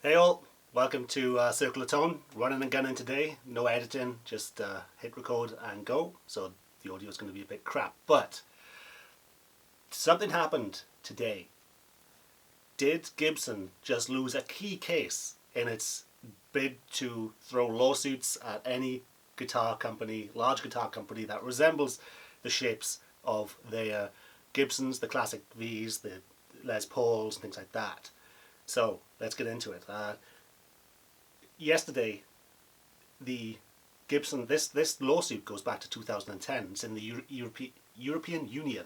Hey all, welcome to Circle of Tone, running and gunning today, no editing, just hit record and go, so the audio is going to be a bit crap, but something happened today. Did Gibson just lose a key case in its bid to throw lawsuits at any guitar company, large guitar company that resembles the shapes of their Gibsons, the classic Vs, the Les Pauls, and things like that? So let's get into it. Yesterday, the Gibson, this lawsuit goes back to 2010. It's in the European Union,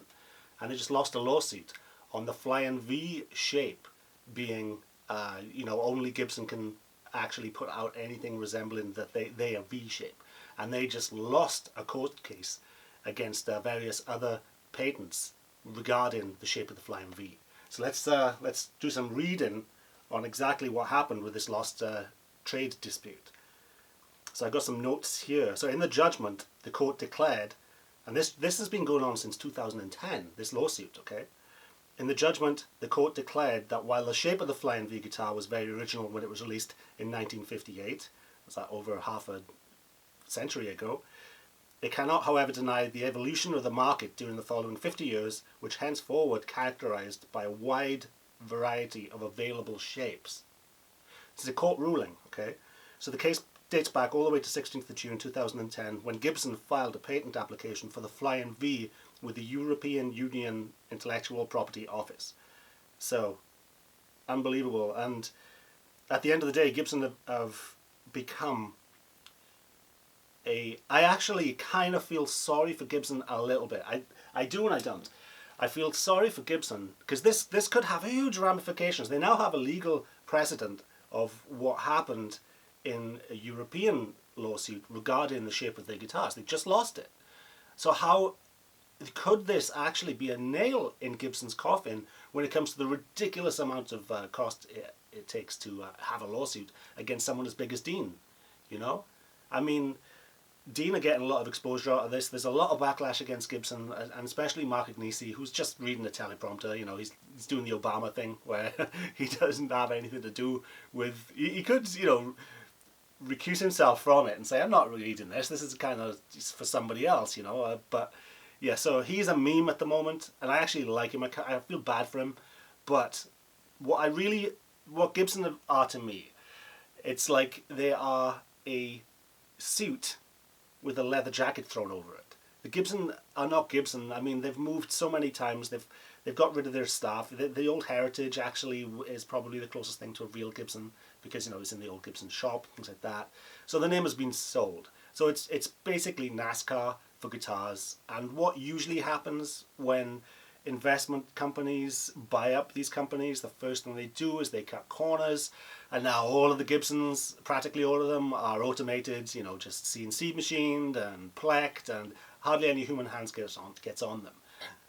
and they just lost a lawsuit on the Flying V shape being, only Gibson can actually put out anything resembling that they are V shape, and they just lost a court case against various other patents regarding the shape of the Flying V. So let's do some reading on exactly what happened with this lost trade dispute. So I got some notes here. So in the judgment, the court declared, and this has been going on since 2010, this lawsuit, okay? In the judgment, the court declared that while the shape of the Flying V guitar was very original when it was released in 1958, was that over half a century ago, it cannot, however, deny the evolution of the market during the following 50 years, which henceforward characterized by a wide variety of available shapes. This is a court ruling, okay? So the case dates back all the way to 16th of June 2010 when Gibson filed a patent application for the Flying V with the European Union Intellectual Property Office. So, unbelievable. And at the end of the day, Gibson have become I actually kind of feel sorry for Gibson a little bit. I do and I don't. I feel sorry for Gibson because this could have huge ramifications. They now have a legal precedent of what happened in a European lawsuit regarding the shape of their guitars. They just lost it. So how could this actually be a nail in Gibson's coffin when it comes to the ridiculous amount of cost it takes to have a lawsuit against someone as big as Dean? You know? I mean, Dean are getting a lot of exposure out of this. There's a lot of backlash against Gibson, and especially Mark Agnesi, who's just reading the teleprompter. You know, he's doing the Obama thing where he doesn't have anything to do with. He could, recuse himself from it and say, "I'm not reading this. This is kind of for somebody else," But yeah, so he's a meme at the moment, and I actually like him. I feel bad for him, but what Gibson are to me, it's like they are a suit with a leather jacket thrown over it. The Gibson are not Gibson. I mean, they've moved so many times. They've got rid of their staff. The old heritage actually is probably the closest thing to a real Gibson because it's in the old Gibson shop, things like that. So the name has been sold. So it's basically NASCAR for guitars. And what usually happens when investment companies buy up these companies, the first thing they do is they cut corners, and now all of the Gibsons, practically all of them, are automated, just CNC machined and plecked, and hardly any human hands gets on them.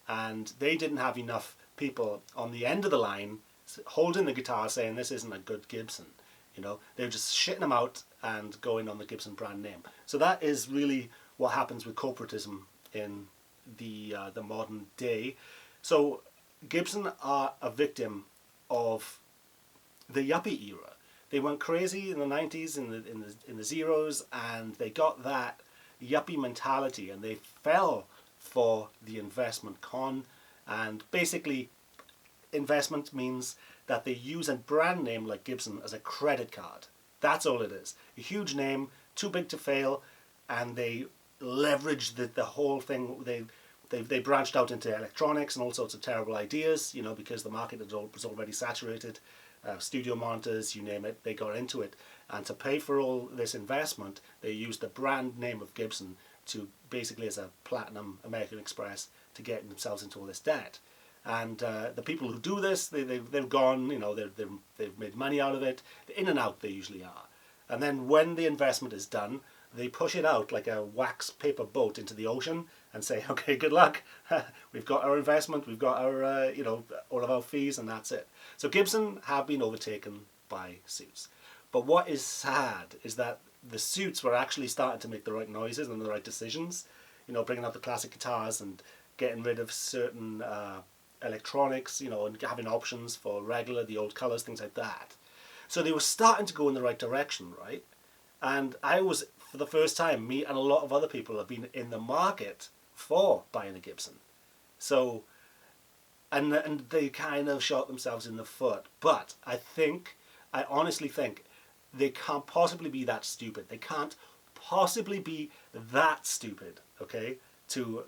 And they didn't have enough people on the end of the line holding the guitar saying this isn't a good Gibson. They're just shitting them out and going on the Gibson brand name. So that is really what happens with corporatism in the modern day. So Gibson are a victim of the yuppie era. They went crazy in the 90s, in the zeros, and they got that yuppie mentality, and they fell for the investment con. And basically, investment means that they use a brand name like Gibson as a credit card. That's all it is. A huge name, too big to fail, and they leverage the whole thing. They branched out into electronics and all sorts of terrible ideas, because the market was already saturated. Studio monitors, you name it, they got into it. And to pay for all this investment, they used the brand name of Gibson to basically as a platinum American Express to get themselves into all this debt. And the people who do this, they've gone, they've made money out of it. In and out they usually are. And then when the investment is done, they push it out like a wax paper boat into the ocean and say, okay, good luck. We've got our investment, we've got our, all of our fees, and that's it. So Gibson have been overtaken by suits. But what is sad is that the suits were actually starting to make the right noises and the right decisions, bringing out the classic guitars and getting rid of certain electronics, and having options for regular, the old colours, things like that. So they were starting to go in the right direction, right? And I was, for the first time, me and a lot of other people have been in the market for buying a Gibson. So, and they kind of shot themselves in the foot. But I honestly think they can't possibly be that stupid. They can't possibly be that stupid, okay, to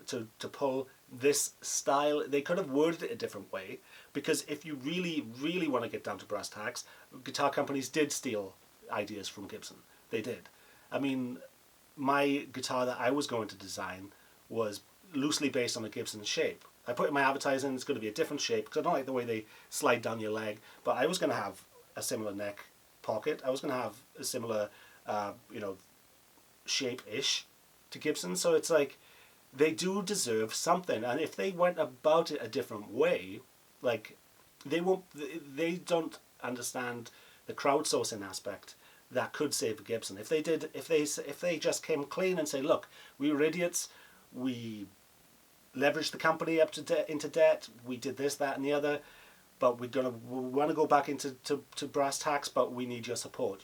pull this style. They could have worded it a different way, because if you really, really want to get down to brass tacks, guitar companies did steal ideas from Gibson. They did. I mean, my guitar that I was going to design was loosely based on a Gibson shape. I put in my advertising, it's going to be a different shape, because I don't like the way they slide down your leg, but I was going to have a similar neck pocket. I was going to have a similar, shape-ish to Gibson. So it's like, they do deserve something, and if they went about it a different way, like, they don't understand the crowdsourcing aspect that could save Gibson. If they just came clean and say, look, we were idiots, we leveraged the company up to into debt, we did this, that, and the other, but we want to go back into brass tacks, but we need your support.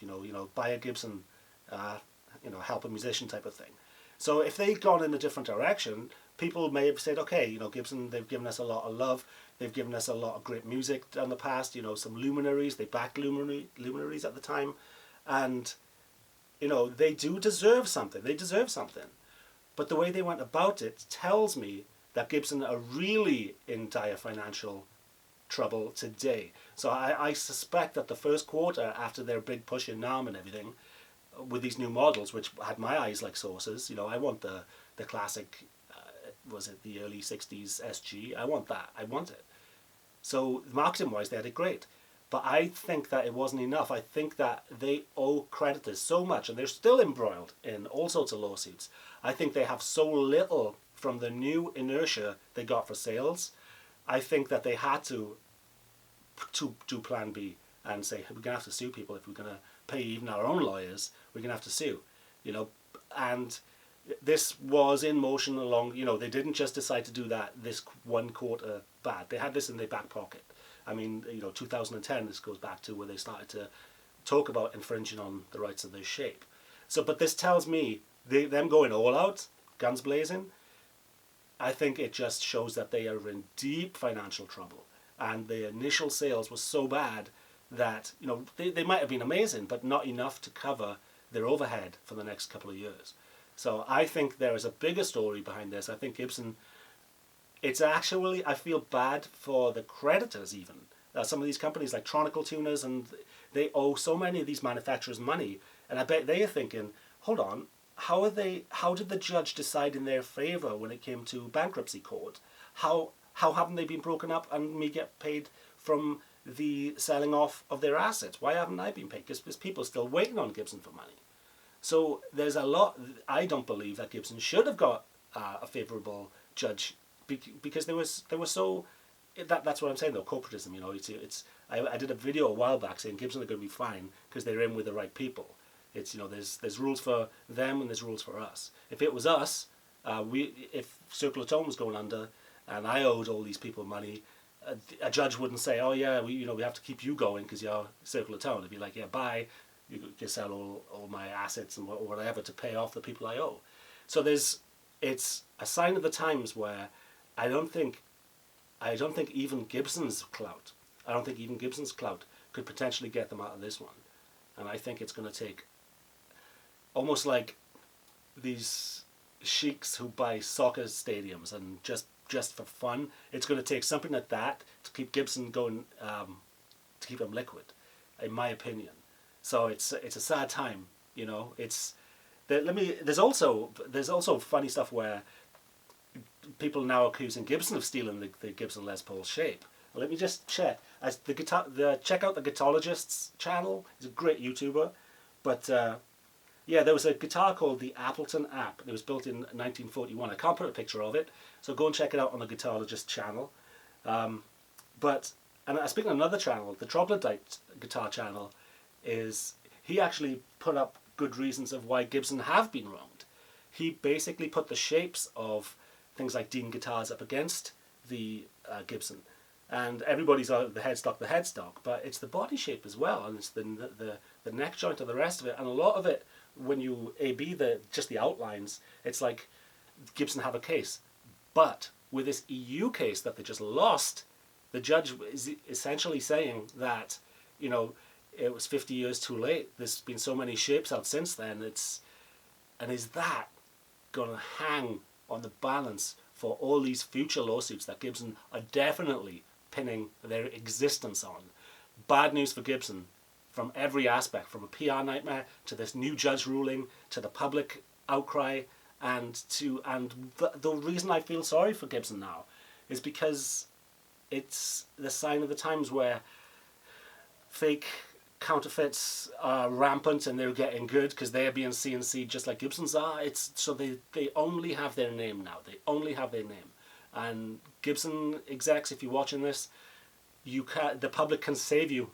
Buy a Gibson, help a musician type of thing. So if they'd gone in a different direction, people may have said, okay, Gibson, they've given us a lot of love, they've given us a lot of great music in the past, some luminaries, they backed luminaries at the time, and, they do deserve something, But the way they went about it tells me that Gibson are really in dire financial trouble today. So I suspect that the first quarter, after their big push in NAMM and everything, with these new models, which had my eyes like saucers, I want the classic, was it the early 60s SG? I want that. I want it. So marketing-wise, they had it great. But I think that it wasn't enough. I think that they owe creditors so much, and they're still embroiled in all sorts of lawsuits. I think they have so little from the new inertia they got for sales. I think that they had to do Plan B and say, we're going to have to sue people. If we're going to pay even our own lawyers, we're going to have to sue. And this was in motion along, they didn't just decide to do that this one quarter bad. They had this in their back pocket. I mean, 2010, this goes back to where they started to talk about infringing on the rights of their shape. So, but this tells me, them going all out, guns blazing, I think it just shows that they are in deep financial trouble. And the initial sales was so bad that, they might have been amazing, but not enough to cover their overhead for the next couple of years. So I think there is a bigger story behind this. I think Gibson, it's actually, I feel bad for the creditors even. Some of these companies like Tronical Tuners, and they owe so many of these manufacturers money, and I bet they are thinking, hold on, how did the judge decide in their favor when it came to bankruptcy court? How haven't they been broken up and me get paid from the selling off of their assets? Why haven't I been paid? Because people are still waiting on Gibson for money. So there's a lot. I don't believe that Gibson should have got a favourable judge, because they were so. That's what I'm saying though. Corporatism, I did a video a while back saying Gibson are going to be fine because they're in with the right people. It's there's rules for them and there's rules for us. If it was us, if Circle of Tone was going under and I owed all these people money, a judge wouldn't say, oh yeah, we have to keep you going because you're Circle of Tone. It'd be like, yeah, bye. You can sell all my assets and whatever to pay off the people I owe. So it's a sign of the times where I don't think even Gibson's clout could potentially get them out of this one. And I think it's going to take almost like these sheiks who buy soccer stadiums and just for fun. It's going to take something like that to keep Gibson going, to keep them liquid, in my opinion. So it's a sad time, There's also funny stuff where people now accusing Gibson of stealing the Gibson Les Paul shape. Let me just check. Check out the Guitarologist's channel. He's a great YouTuber. But there was a guitar called the Appleton App. It was built in 1941. I can't put a picture of it, so go and check it out on the Guitarologist channel. And speaking of another channel, the Troglodyte guitar channel, he actually put up good reasons of why Gibson have been wronged. He basically put the shapes of things like Dean guitars up against the Gibson, and everybody's out the headstock, but it's the body shape as well, and it's the neck joint and the rest of it, and a lot of it, when you A/B just the outlines, it's like Gibson have a case. But with this EU case that they just lost, the judge is essentially saying that, you know, it was 50 years too late. There's been so many shapes out since then. And is that going to hang on the balance for all these future lawsuits that Gibson are definitely pinning their existence on? Bad news for Gibson from every aspect, from a PR nightmare to this new judge ruling to the public outcry, and the reason I feel sorry for Gibson now is because it's the sign of the times where fake counterfeits are rampant and they're getting good because they're being CNC'd just like Gibsons are. So they only have their name now. They only have their name. And Gibson execs, if you're watching this, the public can save you.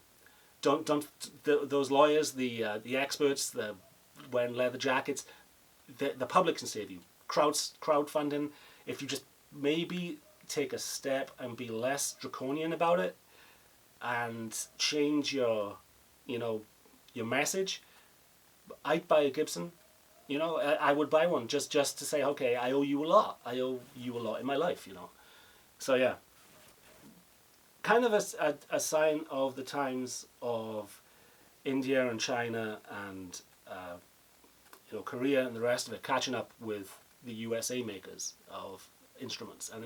Those lawyers, the experts, wearing leather jackets, the public can save you. Crowdfunding, if you just maybe take a step and be less draconian about it and change your message. I'd buy a Gibson. I would buy one just to say, okay, I owe you a lot. I owe you a lot in my life, So yeah, kind of a sign of the times of India and China and Korea and the rest of it catching up with the USA makers of instruments, and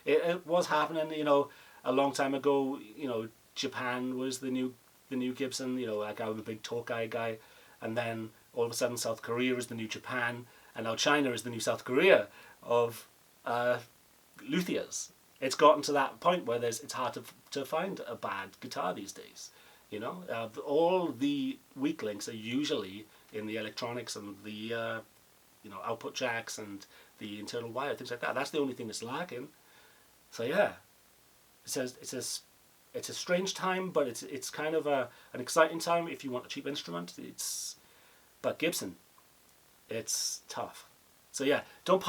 it was happening. A long time ago. Japan was the new Gibson. Like I was a big Tokai guy, and then all of a sudden South Korea is the new Japan, and now China is the new South Korea of luthiers. It's gotten to that point where it's hard to find a bad guitar these days. All the weak links are usually in the electronics and the output jacks and the internal wire, things like that. That's the only thing that's lacking. So yeah, it's a strange time, but it's kind of an exciting time if you want a cheap instrument. But Gibson, it's tough. So yeah, don't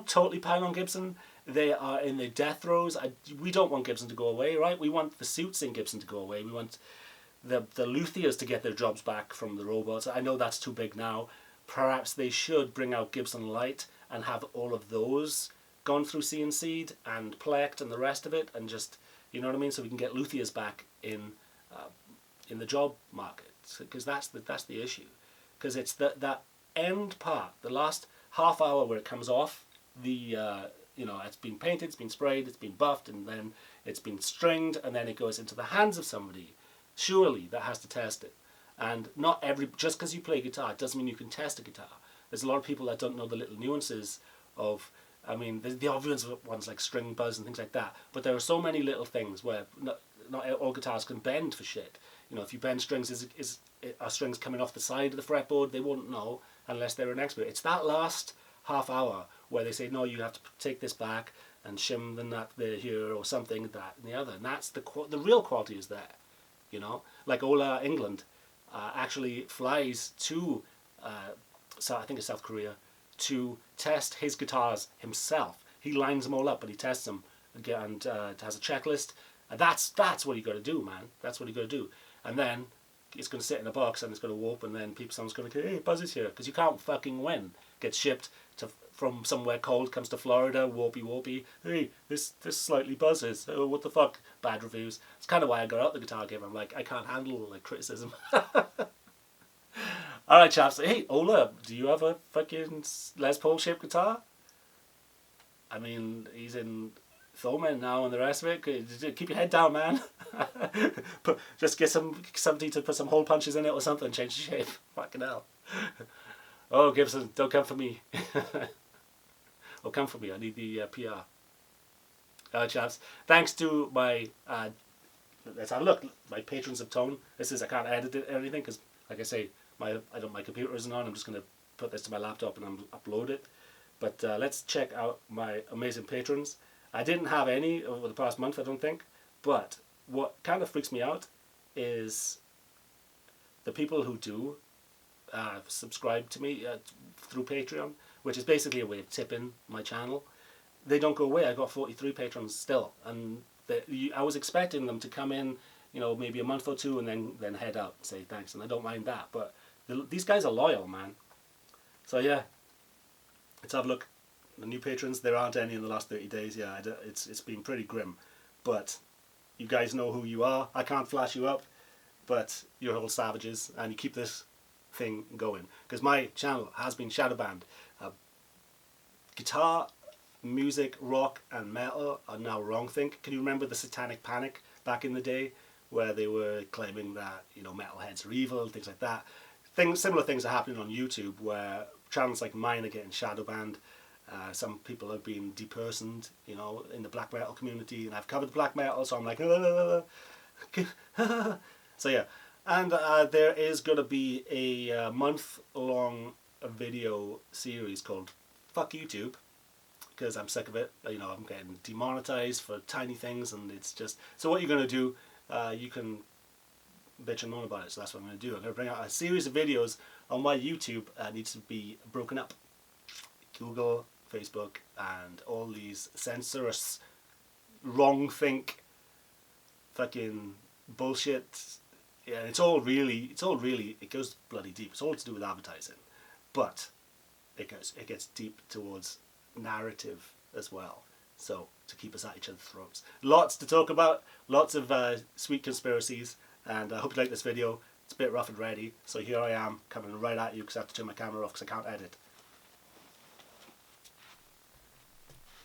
totally pile on Gibson. They are in the death throes. We don't want Gibson to go away, right? We want the suits in Gibson to go away. We want the luthiers to get their jobs back from the robots. I know that's too big now. Perhaps they should bring out Gibson Light and have all of those gone through CNC'd and plecked and the rest of it, and just, you know what I mean, so we can get luthiers back in the job market, because that's the issue. Because it's that end part, the last half hour where it comes off the it's been painted, it's been sprayed, it's been buffed, and then it's been stringed, and then it goes into the hands of somebody. Surely that has to test it. And not just because you play guitar doesn't mean you can test a guitar. There's a lot of people that don't know the little nuances of, the obvious ones like string buzz and things like that, but there are so many little things where not all guitars can bend for shit. If you bend strings, are strings coming off the side of the fretboard? They won't know unless they're an expert. It's that last half hour where they say, no, you have to take this back and shim the nut there, here, or something, that and the other. And that's the real quality is there. Like Ola England actually flies to, I think it's South Korea, to test his guitars himself. He lines them all up and he tests them and has a checklist. And that's what you got to do, man. That's what you got to do. And then it's going to sit in a box and it's going to warp, and then someone's going to go, hey, Buzz is here, because you can't fucking win. Gets shipped from somewhere cold, comes to Florida, warpy. Hey, this slightly buzzes. Oh, what the fuck? Bad reviews. It's kind of why I got out the guitar game. I'm like, I can't handle criticism. All right, chaps. Hey, Ola, do you have a fucking Les Paul shaped guitar? He's in Thoman now and the rest of it. Keep your head down, man. Just get somebody to put some hole punches in it or something, change the shape. Fucking hell. Oh, Gibson, don't come for me. Or come for me, I need the PR. Chaps, thanks to my, let's have a look, my patrons of Tone. I can't edit it or anything, because, like I say, my computer isn't on. I'm just going to put this to my laptop and upload it. But let's check out my amazing patrons. I didn't have any over the past month, I don't think. But what kind of freaks me out is the people who do subscribe to me through Patreon, which is basically a way of tipping my channel. They don't go away. I got 43 patrons still, and I was expecting them to come in, you know, maybe a month or two and then head out and say thanks, and I don't mind that. But these guys are loyal, man. So yeah, let's have a look. The new patrons, there aren't any in the last 30 days. Yeah, it's been pretty grim. But you guys know who you are. I can't flash you up, but you're all savages, and you keep this thing going. Because my channel has been shadow banned. Guitar, music, rock, and metal are now wrong think. Can you remember the Satanic Panic back in the day, where they were claiming that, you know, metalheads are evil, things like that? Similar things are happening on YouTube, where channels like mine are getting shadow banned. Some people have been depersoned, you know, in the black metal community, and I've covered black metal, so I'm like, so yeah. And there is going to be a month-long video series called Fuck YouTube, because I'm sick of it. You know, I'm getting demonetized for tiny things, and it's just... So what you're going to do, you can bitch and moan about it, so that's what I'm going to do. I'm going to bring out a series of videos on why YouTube needs to be broken up. Google, Facebook, and all these censorious, wrong think, fucking bullshit. Yeah, it goes bloody deep. It's all to do with advertising, but it gets deep towards narrative as well. So to keep us at each other's throats. Lots to talk about, lots of sweet conspiracies, and I hope you like this video. It's a bit rough and ready, so here I am coming right at you because I have to turn my camera off because I can't edit.